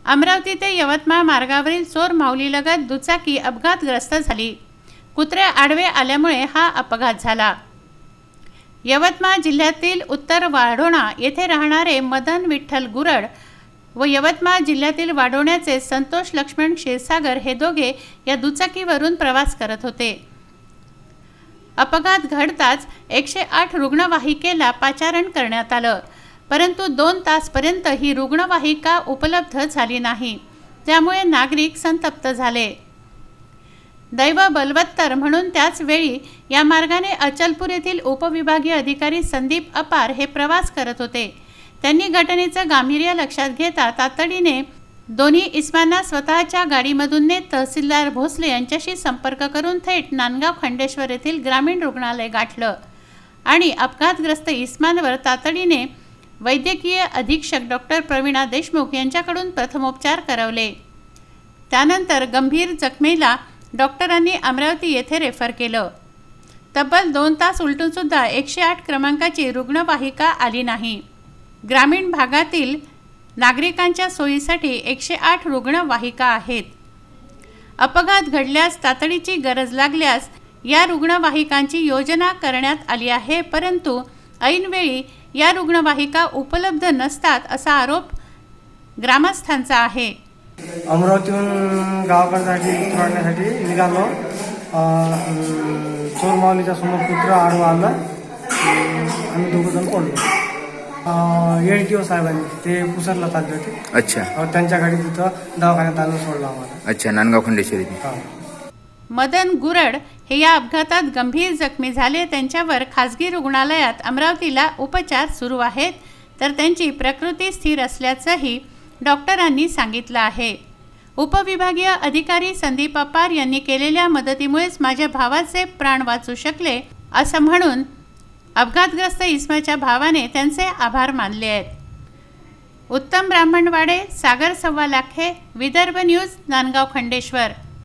अमरावती ते यवतमाळ मार्गावरील चोर माऊलीलगत दुचाकी अपघातग्रस्त झाली। कुत्रे आडवे आल्यामुळे हा अपघात झाला। यवतमाळ जिल्ह्यातील उत्तर वाढोणा येथे राहणारे मदन विठ्ठल गुरड व यवतमाळ जिल्ह्यातील वाढोण्याचे संतोष लक्ष्मण क्षीरसागर हे दोघे या दुचाकीवरून प्रवास करत होते। अपघात घडताच 108 रुग्णवाहिकेला पाचारण करण्यात आलं, परंतु 2 तासपर्यंत ही रुग्णवाहिका उपलब्ध झाली नाही, त्यामुळे नागरिक संतप्त झाले। दैव बलवत्तर म्हणून त्याच वेळी या मार्गाने अचलपूर येथील उपविभागीय अधिकारी संदीप अपार हे प्रवास करत होते। त्यांनी घटनेचं गांभीर्य लक्षात घेता तातडीने दोन्ही इस्मांना स्वतःच्या गाडीमधून नेत तहसीलदार भोसले यांच्याशी संपर्क करून थेट नांदगाव खंडेश्वर येथील ग्रामीण रुग्णालय गाठलं आणि अपघातग्रस्त इस्मांवर तातडीने वैद्यकीय अधीक्षक डॉक्टर प्रवीणा देशमुख यांच्याकडून प्रथमोपचार करवले। त्यानंतर गंभीर जखमीला डॉक्टरांनी अमरावती येथे रेफर केलं। तब्बल 2 तास उलटून सुद्धा 108 क्रमांकाची रुग्णवाहिका आली नाही। ग्रामीण भागातील नागरिकांच्या सोयीसाठी 108 रुग्णवाहिका आहेत। अपघात घडल्यास तातडीची गरज लागल्यास या रुग्णवाहिकांची योजना करण्यात आली आहे, परंतु ऐनवेळी या रुग्णवाहिका उपलब्ध नसतात असा आरोप ग्रामस्थांचा आहे। अमरावतीहून गावाकडे उतरण्यासाठी निघालो। चोर माऊलीच्या समोर कुत्रा आडवा आला, आम्ही 2 जण पडलो। एलटीओ साहेबांनी ते पुसरला चालले होते। अच्छा, त्यांच्या गाडी तिथं दवाखान्यात आणून सोडला आम्हाला। अच्छा, नांदगाव खंडेश्वरी। मदन गुरड हे या अपघातात गंभीर जखमी झाले। त्यांच्यावर खासगी रुग्णालयात अमरावतीला उपचार सुरू आहेत, तर त्यांची प्रकृती स्थिर असल्याचंही डॉक्टरांनी सांगितलं आहे। उपविभागीय अधिकारी संदीप अपार यांनी केलेल्या मदतीमुळेच माझ्या भावाचे प्राण वाचू शकले असं म्हणून अपघातग्रस्त इस्माच्या भावाने त्यांचे आभार मानले आहेत। उत्तम ब्राह्मणवाडे, सागर सव्वा लाखे, विदर्भ न्यूज, नांदगाव खंडेश्वर।